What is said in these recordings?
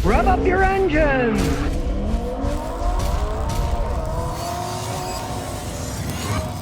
Rev up your engines!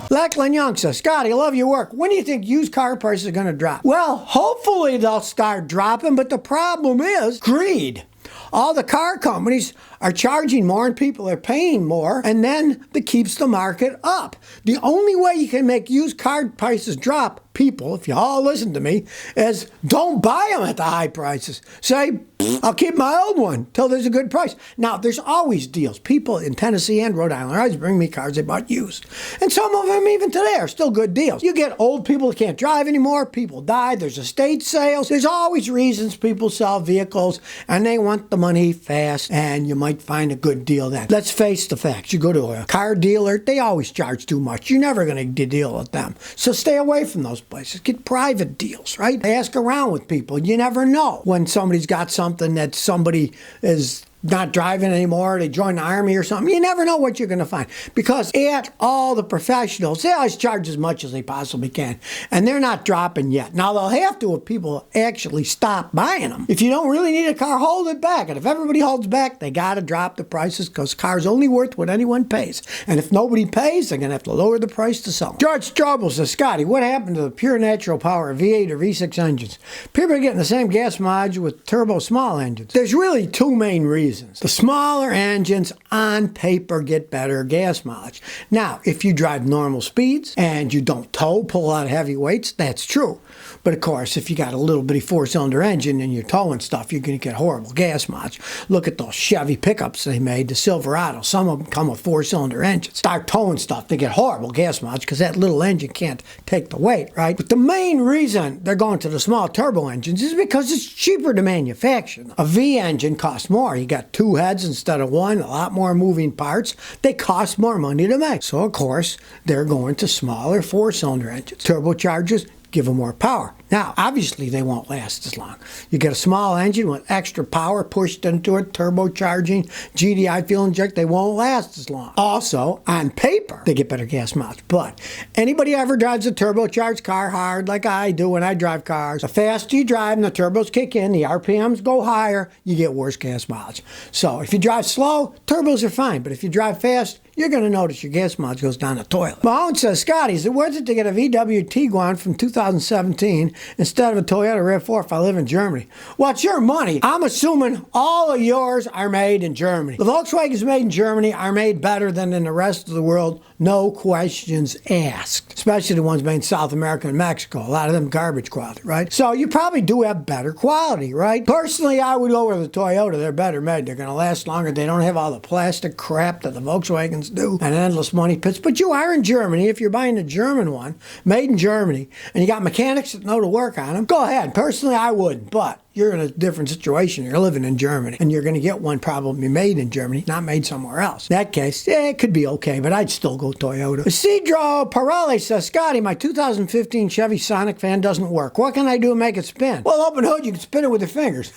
Lachlan Young says, Scotty, I love your work. When do you think used car prices are going to drop? Well, hopefully they'll start dropping, but the problem is greed. All the car companies are charging more and people are paying more, and then that keeps the market up. The only way you can make used car prices drop, people, if you all listen to me, is don't buy them at the high prices. Say, I'll keep my old one till there's a good price. Now, there's always deals. People in Tennessee and Rhode Island always bring me cars they bought used. And some of them, even today, are still good deals. You get old people that can't drive anymore, people die, there's estate sales. There's always reasons people sell vehicles, and they want the money fast, and you might find a good deal then. Let's face the facts. You go to a car dealer, they always charge too much. You're never going to get a deal with them. So stay away from those places. Get private deals, right? Ask around with people. You never know when somebody's got something that somebody is not driving anymore, they join the army or something. You never know what you're going to find. Because at all the professionals, they always charge as much as they possibly can. And they're not dropping yet. Now, they'll have to if people actually stop buying them. If you don't really need a car, hold it back. And if everybody holds back, they got to drop the prices because cars only worth what anyone pays. And if nobody pays, they're going to have to lower the price to sell them. George Strobel says, Scotty, what happened to the pure natural power of V8 or V6 engines? People are getting the same gas mileage with turbo small engines. There's really two main reasons. The smaller engines on paper get better gas mileage. Now, if you drive normal speeds and you don't pull out heavy weights, that's true. But of course, if you got a little bitty four-cylinder engine and you're towing stuff, you're going to get horrible gas mileage. Look at those Chevy pickups they made, the Silverado. Some of them come with four-cylinder engines. Start towing stuff, they get horrible gas mileage because that little engine can't take the weight, right? But the main reason they're going to the small turbo engines is because it's cheaper to manufacture. A V engine costs more. You got two heads instead of one, a lot more moving parts. They cost more money to make. So, of course, they're going to smaller four-cylinder engines. Turbochargers give them more power. Now, obviously, they won't last as long. You get a small engine with extra power pushed into it, turbocharging, GDI fuel inject, they won't last as long. Also, on paper, they get better gas mileage. But anybody ever drives a turbocharged car hard like I do when I drive cars, the faster you drive and the turbos kick in, the RPMs go higher, you get worse gas mileage. So if you drive slow, turbos are fine. But if you drive fast, you're going to notice your gas mileage goes down the toilet. Mahone says, Scotty, is it worth it to get a VW Tiguan from 2017 instead of a Toyota RAV4 if I live in Germany? Well, it's your money. I'm assuming all of yours are made in Germany. The Volkswagens made in Germany are made better than in the rest of the world, no questions asked. Especially the ones made in South America and Mexico. A lot of them garbage quality, right? So you probably do have better quality, right? Personally, I would go with the Toyota. They're better made. They're going to last longer. They don't have all the plastic crap that the Volkswagens do and endless money pits. But you are in Germany. If you're buying a German one, made in Germany, and you got mechanics that know to work on them, go ahead. Personally, I wouldn't, but you're in a different situation. You're living in Germany, and you're going to get one probably made in Germany, not made somewhere else. In that case, yeah, it could be okay, but I'd still go Toyota. Isidro Parale says, Scotty, my 2015 Chevy Sonic fan doesn't work. What can I do to make it spin? Well, open hood, you can spin it with your fingers.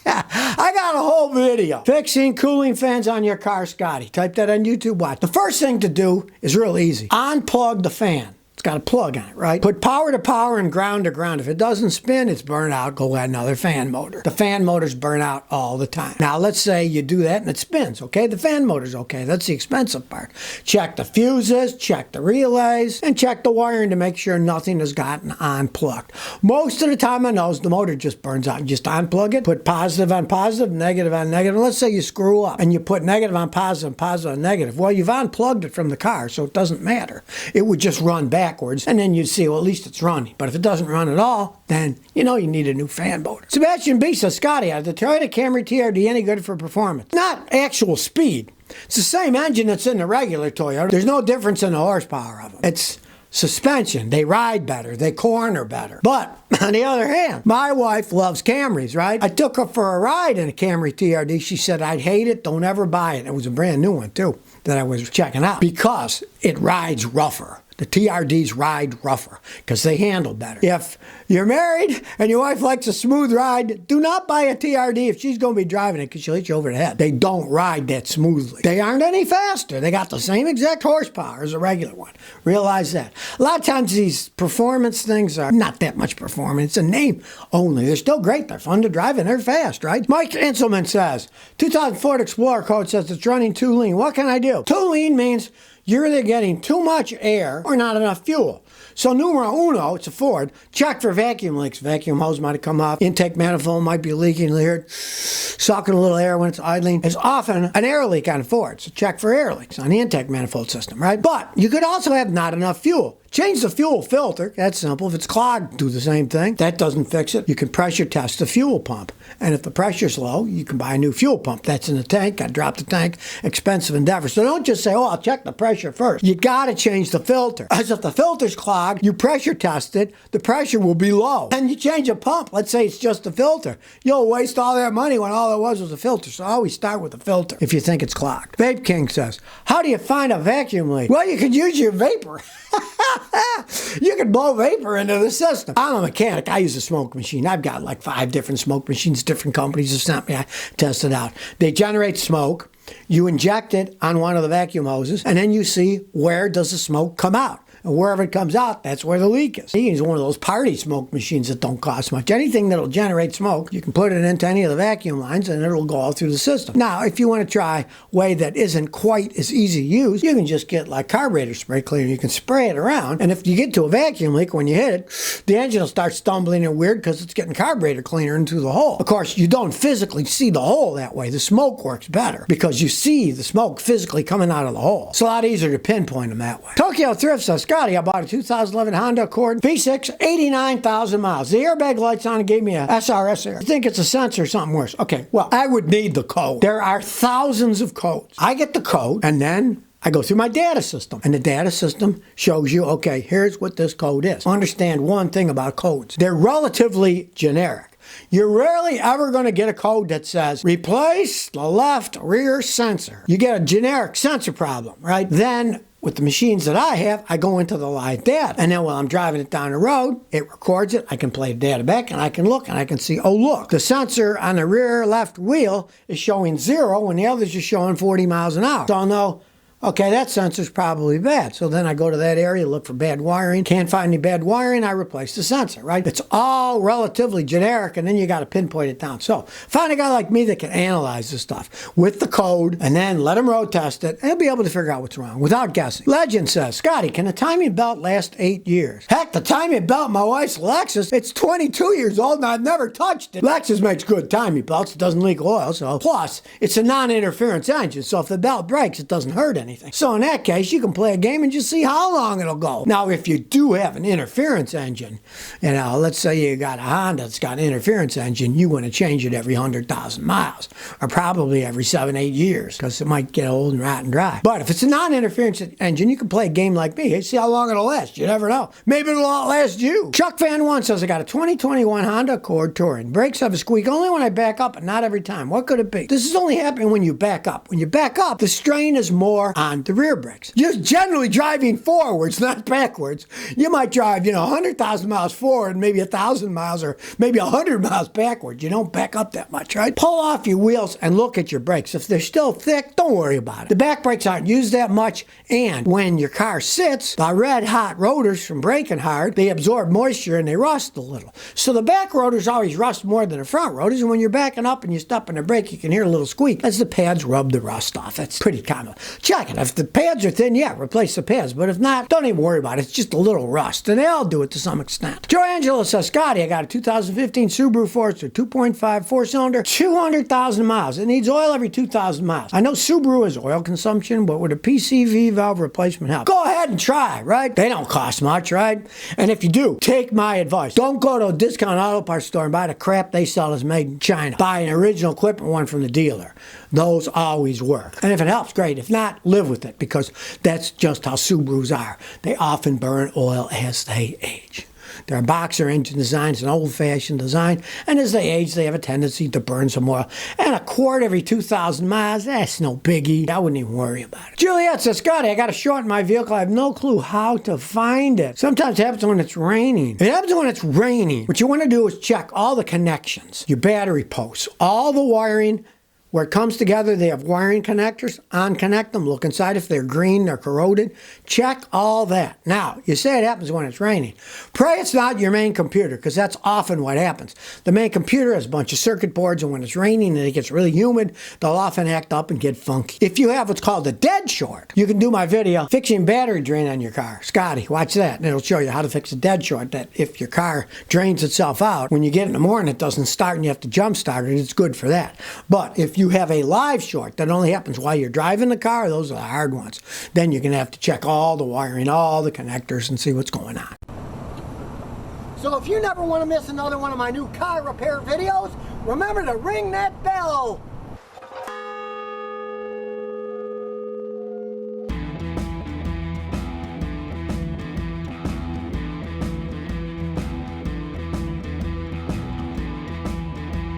I got a whole video. Fixing cooling fans on your car, Scotty. Type that on YouTube, watch. The first thing to do is real easy. Unplug the fan. It's got a plug on it, right? Put power to power and ground to ground. If it doesn't spin, it's burnt out. Go add another fan motor. The fan motors burn out all the time. Now, let's say you do that and it spins, okay? The fan motor's okay. That's the expensive part. Check the fuses, check the relays, and check the wiring to make sure nothing has gotten unplugged. Most of the time on those, the motor just burns out. You just unplug it, put positive on positive, negative on negative. Let's say you screw up and you put negative on positive and positive on negative. Well, you've unplugged it from the car, so it doesn't matter. It would just run backwards, and then you'd see, well, at least it's running. But if it doesn't run at all, then you know you need a new fan motor. Sebastian B says, Scotty, are the Toyota Camry TRD any good for performance? Not actual speed. It's the same engine that's in the regular Toyota. There's no difference in the horsepower of them. It's suspension. They ride better. They corner better. But on the other hand, my wife loves Camrys, right? I took her for a ride in a Camry TRD. She said, I'd hate it. Don't ever buy it. It was a brand new one, too, that I was checking out because it rides rougher. The TRDs ride rougher because they handle better. If you're married and your wife likes a smooth ride, do not buy a TRD if she's going to be driving it because she'll hit you over the head. They don't ride that smoothly. They aren't any faster. They got the same exact horsepower as a regular one. Realize that. A lot of times these performance things are not that much performance. It's a name only. They're still great. They're fun to drive and they're fast, right? Mike Inselman says, 2000 Ford Explorer code says it's running too lean. What can I do? Too lean means you're either getting too much air or not enough fuel. So numero uno, it's a Ford, check for vacuum leaks. Vacuum hose might have come off. Intake manifold might be leaking here, sucking a little air when it's idling. It's often an air leak on a Ford, so check for air leaks on the intake manifold system, right? But you could also have not enough fuel. Change the fuel filter. That's simple. If it's clogged, do the same thing. That doesn't fix it. You can pressure test the fuel pump. And if the pressure's low, you can buy a new fuel pump. That's in the tank. Got to drop the tank. Expensive endeavor. So don't just say, oh, I'll check the pressure first. You got to change the filter. As if the filter's clogged, you pressure test it, the pressure will be low. And you change a pump. Let's say it's just a filter. You'll waste all that money when all it was a filter. So always start with the filter if you think it's clogged. Vape King says, how do you find a vacuum leak? Well, you could use your vapor. You can blow vapor into the system. I'm a mechanic. I use a smoke machine. I've got like 5 different smoke machines, different companies have sent me. I test it out. They generate smoke. You inject it on one of the vacuum hoses, and then you see where does the smoke come out. And wherever it comes out, that's where the leak is. He's one of those party smoke machines that don't cost much. Anything that'll generate smoke, you can put it into any of the vacuum lines and it'll go all through the system. Now, if you want to try a way that isn't quite as easy to use, you can just get like carburetor spray cleaner. You can spray it around. And if you get to a vacuum leak, when you hit it, the engine will start stumbling and weird because it's getting carburetor cleaner into the hole. Of course, you don't physically see the hole that way. The smoke works better because you see the smoke physically coming out of the hole. It's a lot easier to pinpoint them that way. Tokyo Thrift says, Scotty, I bought a 2011 Honda Accord V6, 89,000 miles. The airbag light's on and gave me a SRS error. I think it's a sensor or something worse. Okay, well, I would need the code. There are thousands of codes. I get the code, and then I go through my data system, and the data system shows you, okay, here's what this code is. Understand one thing about codes. They're relatively generic. You're rarely ever going to get a code that says, replace the left rear sensor. You get a generic sensor problem, right? Then with the machines that I have, I go into the live data. And then while I'm driving it down the road, it records it. I can play the data back and I can look and I can see, oh, look, the sensor on the rear left wheel is showing 0 and the others are showing 40 miles an hour. So I'll know, okay, that sensor's probably bad. So then I go to that area, look for bad wiring. Can't find any bad wiring, I replace the sensor, right? It's all relatively generic, and then you got to pinpoint it down. So find a guy like me that can analyze this stuff with the code, and then let him road test it, and he'll be able to figure out what's wrong without guessing. Legend says, Scotty, can a timing belt last 8 years? Heck, the timing belt, my wife's Lexus, it's 22 years old, and I've never touched it. Lexus makes good timing belts. It doesn't leak oil, so. Plus, it's a non-interference engine, so if the belt breaks, it doesn't hurt anything. So in that case, you can play a game and just see how long it'll go. Now, if you do have an interference engine, let's say you got a Honda that's got an interference engine, you want to change it every 100,000 miles, or probably every 7-8 years, because it might get old and rot and dry. But if it's a non-interference engine, you can play a game like me. See how long it'll last. You never know. Maybe it'll outlast you. Chuck Van 1 says, I got a 2021 Honda Accord Touring. Brakes have a squeak only when I back up, but not every time. What could it be? This is only happening when you back up. When you back up, the strain is more on the rear brakes. You're generally driving forwards, not backwards. You might drive, 100,000 miles forward, maybe 1,000 miles, or maybe 100 miles backwards. You don't back up that much, right? Pull off your wheels and look at your brakes. If they're still thick, don't worry about it. The back brakes aren't used that much, and when your car sits, the red hot rotors from braking hard, they absorb moisture and they rust a little. So the back rotors always rust more than the front rotors, and when you're backing up and you step on the brake, you can hear a little squeak as the pads rub the rust off. That's pretty common. Check it. If the pads are thin, yeah, replace the pads. But if not, don't even worry about it. It's just a little rust. And they all do it to some extent. Joe Angelo says, Scotty, I got a 2015 Subaru Forester, 2.5 4-cylinder, 200,000 miles. It needs oil every 2,000 miles. I know Subaru has oil consumption, but would a PCV valve replacement help? Go ahead and try, right? They don't cost much, right? And if you do, take my advice. Don't go to a discount auto parts store and buy the crap they sell that's made in China. Buy an original equipment one from the dealer. Those always work. And if it helps, great. If not, live with it, because that's just how Subarus are. They often burn oil as they age. They're boxer engine designs, an old-fashioned design, and as they age, they have a tendency to burn some oil. And a quart every 2,000 miles, that's no biggie. I wouldn't even worry about it. Juliet says, Scotty, I got a short in my vehicle. I have no clue how to find it. Sometimes it happens when it's raining. It happens when it's raining. What you want to do is check all the connections, your battery posts, all the wiring. Where it comes together, they have wiring connectors. Unconnect them. Look inside. If they're green, they're corroded. Check all that. Now, you say it happens when it's raining. Pray it's not your main computer, because that's often what happens. The main computer has a bunch of circuit boards, and when it's raining and it gets really humid, they'll often act up and get funky. If you have what's called a dead short, you can do my video, fixing battery drain on your car. Scotty, watch that, and it'll show you how to fix a dead short, that if your car drains itself out, when you get in the morning, it doesn't start and you have to jump start it, it's good for that. But if you have a live short that only happens while you're driving the car, those are the hard ones. Then you're going to have to check all the wiring, all the connectors, and see what's going on. So if you never want to miss another one of my new car repair videos, remember to ring that bell.